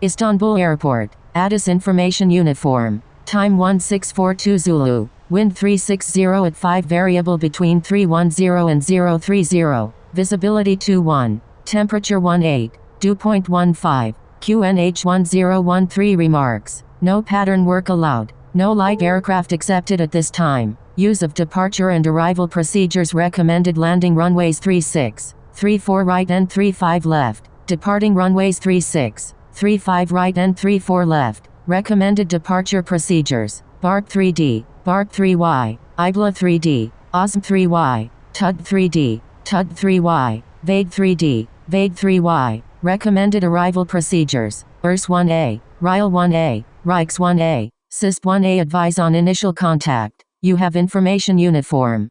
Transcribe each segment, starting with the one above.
Istanbul Airport. Addis Information Uniform. Time 1642 Zulu. Wind 360 at 5 variable between 310 and 030. Visibility 21. Temperature 18. Dew point 15. QNH 1013 remarks. No pattern work allowed. No light aircraft accepted at this time. Use of departure and arrival procedures recommended. Landing runways 36, 34 right and 35 left. Departing runways 36, 35 right and 34 left. Recommended departure procedures. BART 3D, BART 3Y, IBLA 3D, OSM 3Y, TUD 3D, TUD 3Y, VADE 3D, VADE 3Y. Recommended arrival procedures. ERS 1A, RIL 1A, RIKES 1A, CISP 1A. Advise on initial contact. You have information uniform.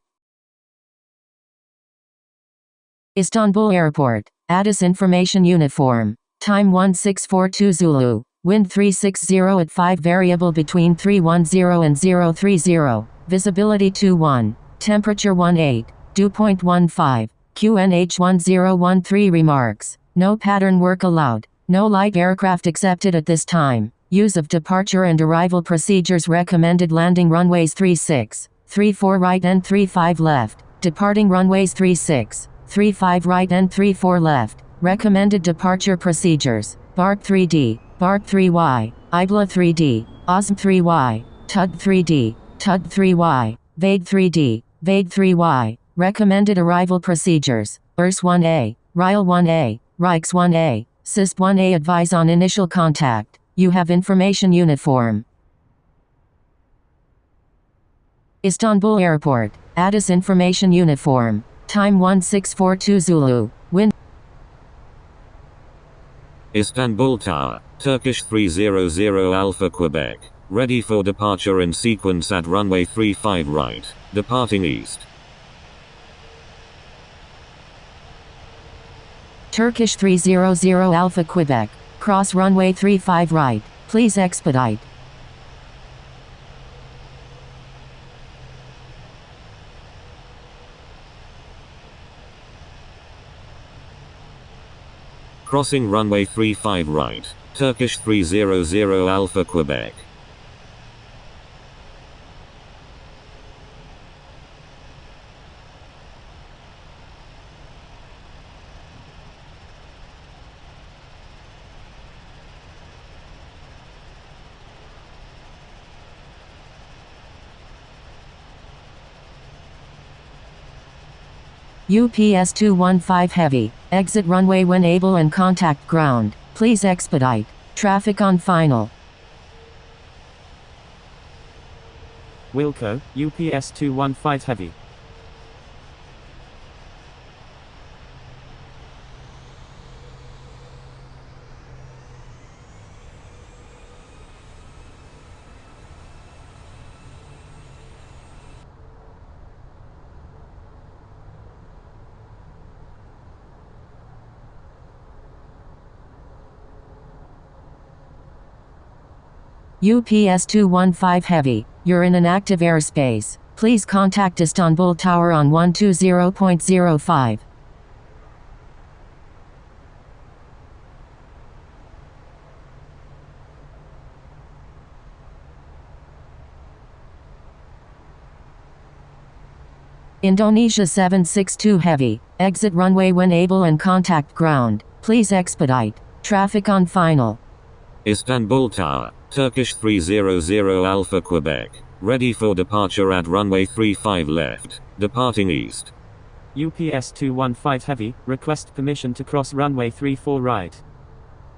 Istanbul Airport. Addis Information Uniform. Time 1642 Zulu. Wind 360 at 5 variable between 310 and 030. Visibility 21. Temperature 18. Dew point 15. QNH 1013 remarks. No pattern work allowed. No light aircraft accepted at this time. Use of departure and arrival procedures recommended. Landing runways 36, 34 right and 35 left. Departing runways 36, 35 right and 34 left. Recommended departure procedures. BART 3D, BART 3Y, IBLA 3D, OSM 3Y, TUD 3D, TUD 3Y, VADE 3D, VADE 3Y. Recommended arrival procedures. ERS 1A, RIL 1A, RIKES 1A, CISP 1A. Advise on initial contact. You have information uniform. Istanbul Airport. Addis Information Uniform. Time 1642 Zulu. Wind. Istanbul Tower. Turkish 300 Alpha Quebec. Ready for departure in sequence at runway 35 right. Departing east. Turkish 300 Alpha Quebec. Cross runway 35 right. Please expedite. Crossing runway 35 right. Turkish 300 Alpha Quebec. UPS 215 Heavy. Exit runway when able and contact ground. Please expedite. Traffic on final. Wilco, UPS 215 Heavy. UPS 215 Heavy, you're in an active airspace. Please contact Istanbul Tower on 120.05. Indonesia 762 Heavy, exit runway when able and contact ground. Please expedite. Traffic on final. Istanbul Tower. Turkish 300 Alpha Quebec. Ready for departure at runway 35 left. Departing east. UPS 215 Heavy, request permission to cross runway 34 right.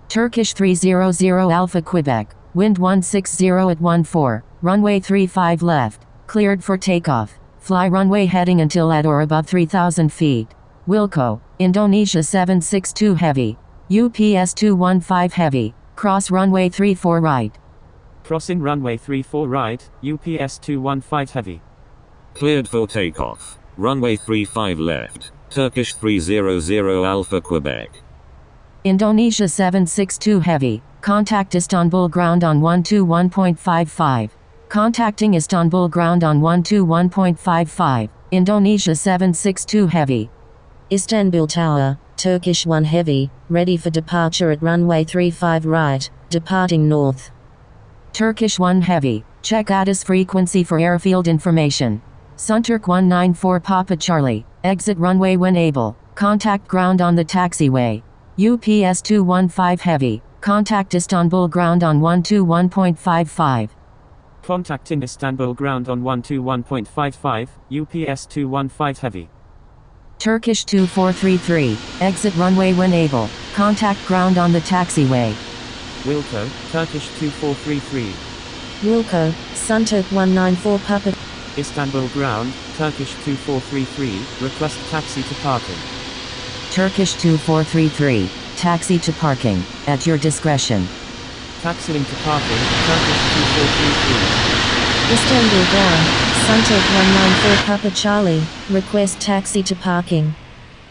Turkish 300 Alpha Quebec. Wind 160 at 14. Runway 35 left. Cleared for takeoff. Fly runway heading until at or above 3,000 feet. Wilco, Indonesia 762 Heavy. UPS 215 Heavy. Cross runway 34 right. Crossing runway 34 right, UPS 215 Heavy. Cleared for takeoff. Runway 35 left. Turkish 300 Alpha Quebec. Indonesia 762 Heavy. Contact Istanbul ground on 121.55. Contacting Istanbul ground on 121.55. Indonesia 762 Heavy. Istanbul Tower, Turkish 1 Heavy, ready for departure at runway 35 right. departing north. Turkish 1 Heavy, check ATIS frequency for airfield information. Sunturk 194 Papa Charlie, exit runway when able, contact ground on the taxiway. UPS 215 Heavy, contact Istanbul ground on 121.55. Contacting Istanbul ground on 121.55, UPS 215 Heavy. Turkish 2433, exit runway when able, contact ground on the taxiway. Wilco, Turkish 2433. Wilco, Sunturk 194 Papa. Istanbul ground, Turkish 2433, request taxi to parking. Turkish 2433, taxi to parking, at your discretion. Taxiing to parking, Turkish 2433. Istanbul ground, Sunturk 194 Papa Charlie, request taxi to parking.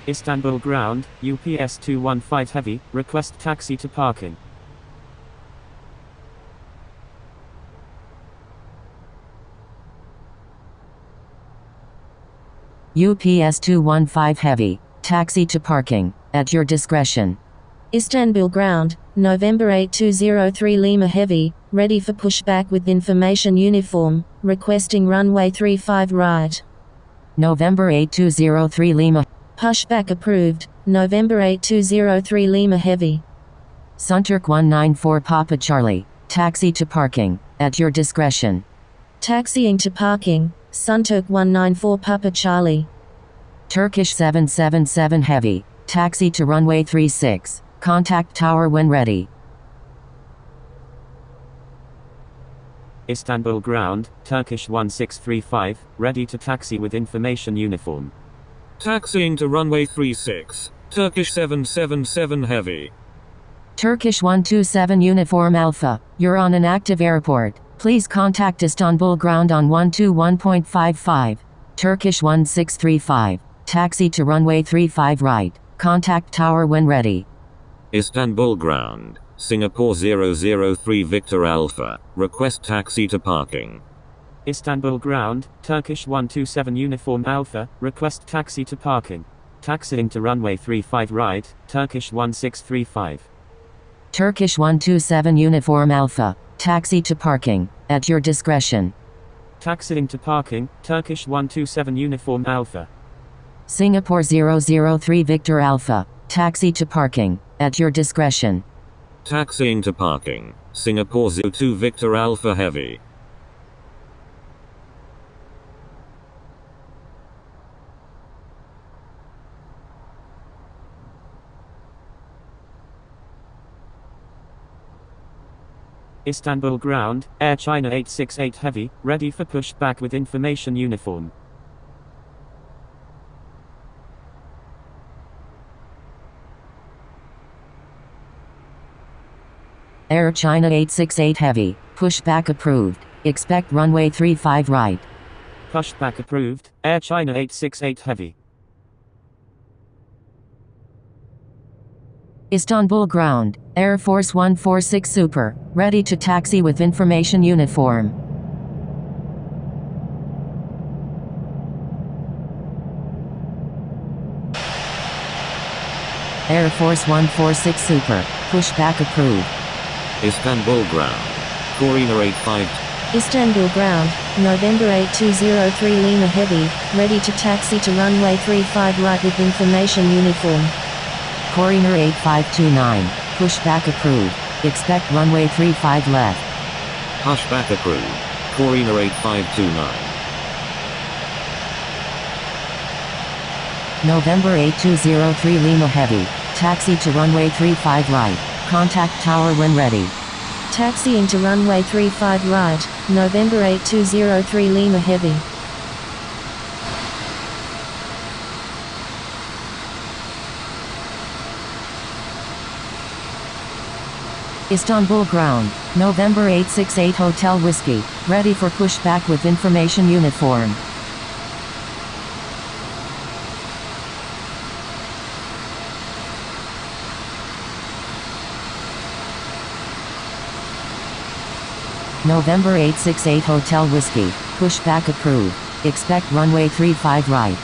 Istanbul ground, UPS 215 Heavy, request taxi to parking. UPS 215 Heavy, taxi to parking, at your discretion. Istanbul ground, November 8203 Lima Heavy, ready for pushback with information uniform, requesting runway 35 right. November 8203 Lima. Pushback approved, November 8203 Lima Heavy. Sunturk 194 Papa Charlie, taxi to parking, at your discretion. Taxiing to parking, Sunturk 194 Papa Charlie. Turkish 777 Heavy, taxi to runway 36, contact tower when ready. Istanbul ground, Turkish 1635, ready to taxi with information uniform. Taxiing to runway 36, Turkish 777 Heavy. Turkish 127 Uniform Alpha, you're on an active airport. Please contact Istanbul ground on 121.55. Turkish 1635, taxi to runway 35 right, contact tower when ready. Istanbul ground, Singapore 003 Victor Alpha, request taxi to parking. Istanbul ground, Turkish 127 Uniform Alpha, request taxi to parking. Taxiing to runway 35 right, Turkish 1635. Turkish 127 Uniform Alpha, taxi to parking, at your discretion. Taxiing to parking, Turkish 127 Uniform Alpha. Singapore 003 Victor Alpha, taxi to parking, at your discretion. Taxiing to parking, Singapore 02 Victor Alpha Heavy. Istanbul ground, Air China 868 Heavy, ready for pushback with information uniform. Air China 868 Heavy, pushback approved, expect runway 35 right. Pushback approved, Air China 868 Heavy. Istanbul ground, Air Force 146 Super, ready to taxi with information uniform. Air Force 146 Super, pushback approved. Istanbul ground, Corina 85. Istanbul ground, November 8203 Lima Heavy, ready to taxi to runway 35 right with information uniform. Corina 8529, pushback approved, expect runway 35 left. Pushback approved, Corina 8529. November 8203 Lima Heavy, taxi to runway 35 right, contact tower when ready. Taxiing to runway 35 right, November 8203 Lima Heavy. Istanbul ground, November 868 Hotel Whiskey, ready for pushback with information uniform. November 868 Hotel Whiskey, pushback approved, expect runway 35 right.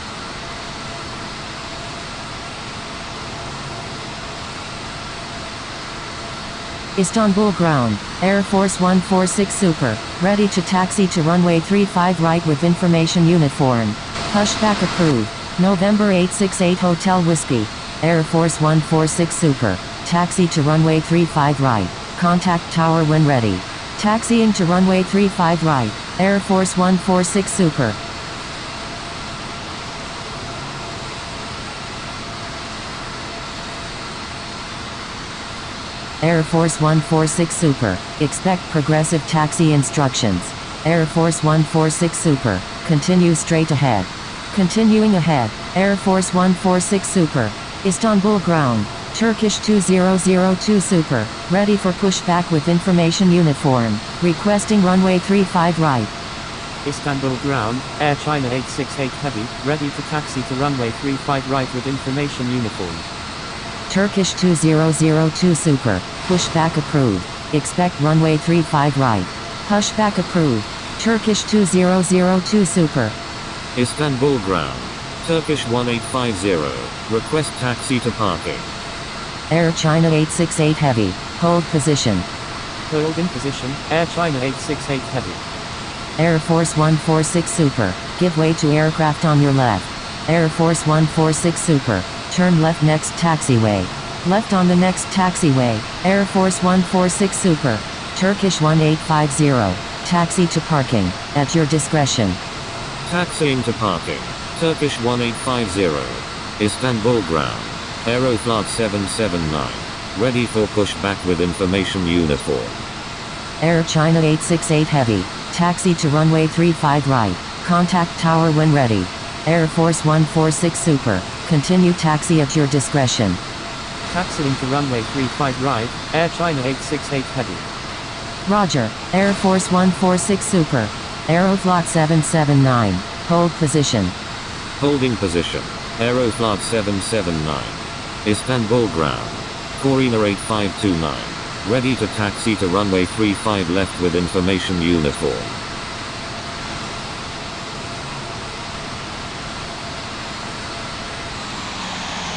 Istanbul ground, Air Force 146 Super, ready to taxi to runway 35 right with information uniform. Pushback approved. November 868 Hotel Whiskey, Air Force 146 Super, taxi to runway 35 right, contact tower when ready. Taxiing to runway 35 right, Air Force 146 Super. Air Force 146 Super, expect progressive taxi instructions. Air Force 146 Super, continue straight ahead. Continuing ahead, Air Force 146 Super, Istanbul ground, Turkish 2002 Super, ready for pushback with information uniform, requesting runway 35 right. Istanbul ground, Air China 868 Heavy, ready to taxi to runway 35 right with information uniform. Turkish 2002 Super, pushback approved, expect runway 35 right. Pushback approved, Turkish 2002 Super. Istanbul ground, Turkish 1850, request taxi to parking. Air China 868 Heavy, hold position. Hold in position, Air China 868 Heavy. Air Force 146 Super, give way to aircraft on your left. Air Force 146 Super, turn left next taxiway. Left on the next taxiway, Air Force 146 Super, Turkish 1850, taxi to parking, at your discretion. Taxiing to parking, Turkish 1850, Istanbul ground, Aeroflot 779, ready for pushback with information uniform. Air China 868 Heavy, taxi to runway 35 right, contact tower when ready. Air Force 146 Super, continue taxi at your discretion. Taxiing to runway 35 right, Air China 868 Heavy. Roger, Air Force 146 Super, Aeroflot 779, hold position. Holding position, Aeroflot 779, Istanbul ground, Corina 8529, ready to taxi to runway 35 left with information uniform.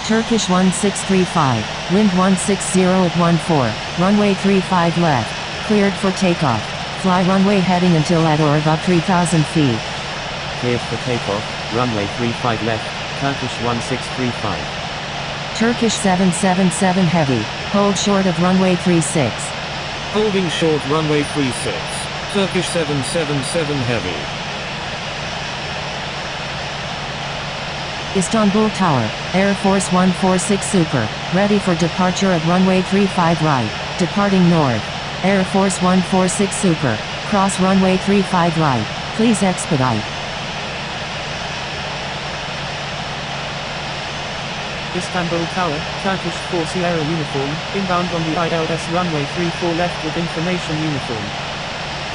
Turkish 1635, wind 160 at 14, runway 35 left, cleared for takeoff. Fly runway heading until at or about 3,000 feet. Cleared for takeoff, runway 35 left, Turkish 1635. Turkish 777 Heavy, hold short of runway 36. Holding short runway 36, Turkish 777 Heavy. Istanbul Tower, Air Force 146 Super, ready for departure at runway 35 right, departing north. Air Force 146 Super, cross runway 35 right, please expedite. Istanbul Tower, Turkish 4 Sierra uniform, inbound on the ILS runway 34 left with information uniform.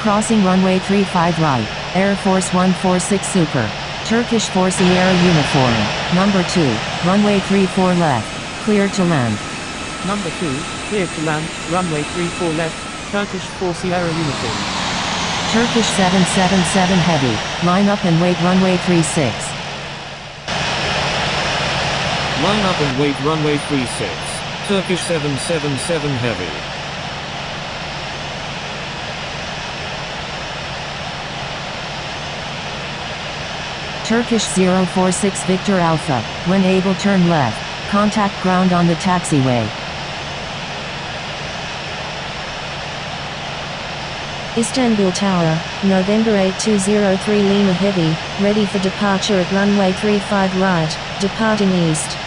Crossing runway 35 right, Air Force 146 Super, Turkish 4 Sierra uniform, number 2, runway 34 left, clear to land. Number 2, clear to land, runway 34 left, Turkish 4 Sierra uniform. Turkish 777 Heavy, line up and wait runway 36. Line up and wait runway 36, Turkish 777 Heavy. Turkish 046 Victor Alpha, when able turn left, contact ground on the taxiway. Istanbul Tower, November 8203 Lima Heavy, ready for departure at runway 35 right, departing east.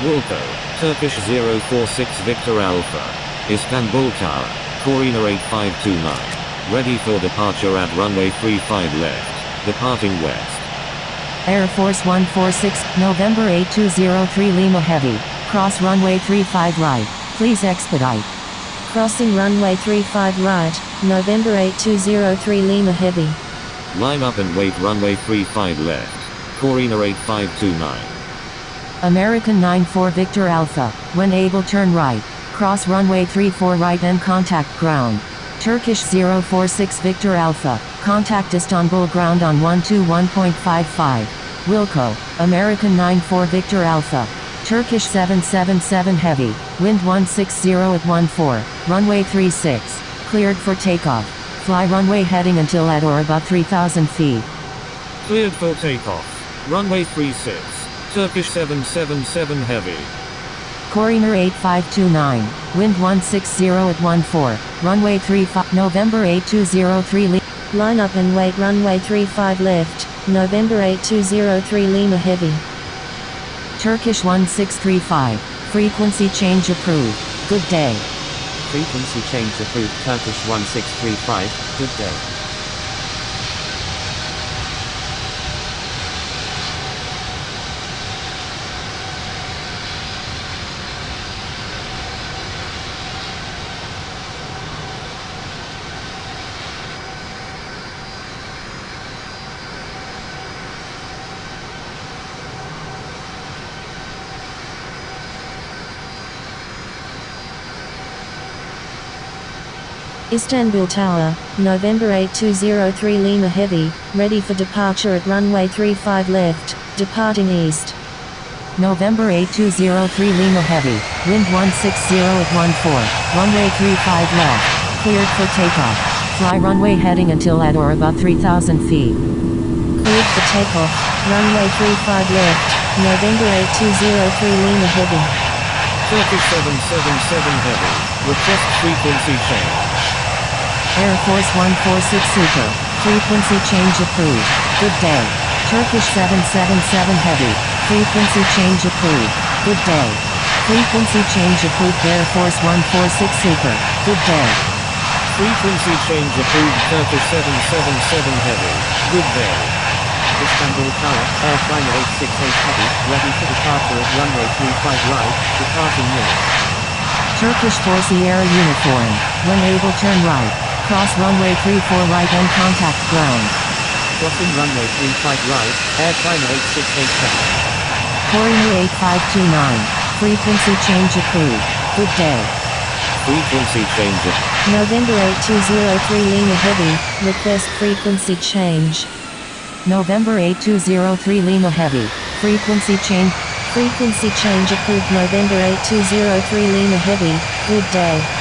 Wilco, Turkish 046 Victor Alpha, Istanbul Tower, Corina 8529, ready for departure at runway 35 left, departing west. Air Force 146, November 8203 Lima Heavy, cross runway 35 right, please expedite. Crossing runway 35 right, November 8203 Lima Heavy. Line up and wait runway 35 left, Corina 8529. American 94 Victor Alpha, when able turn right, cross runway 34 right and contact ground. Turkish 046 Victor Alpha, contact Istanbul ground on 121.55. Wilco, American 94 Victor Alpha, Turkish 777 Heavy, wind 160 at 14, runway 36, cleared for takeoff. Fly runway heading until at or above 3,000 feet. Cleared for takeoff. Runway 36, Turkish 777 Heavy. Coriner 8529, wind 160 at 14, runway 35, November 8203 Line up and wait runway 35 left, November 8203 Lima Heavy. Turkish 1635, frequency change approved. Good day. Frequency change approved. Turkish 1635, good day. Istanbul Tower, November 8203 Lima Heavy, ready for departure at runway 35 left, departing east. November 8203 Lima Heavy, wind 160 at 14, runway 35 left, cleared for takeoff. Fly runway heading until at or above 3,000 feet. Cleared for takeoff, runway 35 left, November 8203 Lima Heavy. Turkish 777 Heavy, request frequency change. Air Force 146 Super, frequency change approved. Good day. Turkish 777 Heavy, frequency change approved. Good day. Frequency change approved. Air Force 146 Super, good day. Frequency change approved. Turkish 777 Heavy, good day. Istanbul Tower, Airliner 868 Heavy, ready for departure at runway 35 right, departing north. Turkish 4 Sierra uniform, when able turn right. Cross runway 34 right and contact ground. Crossing runway 35 right, Airliner 868 Heavy. Coriner 8529, frequency change approved. Good day. Frequency change approved. November 8203 Lima Heavy, request frequency change. November 8203 Lima Heavy, frequency change. Frequency change approved. November 8203 Lima Heavy, good day.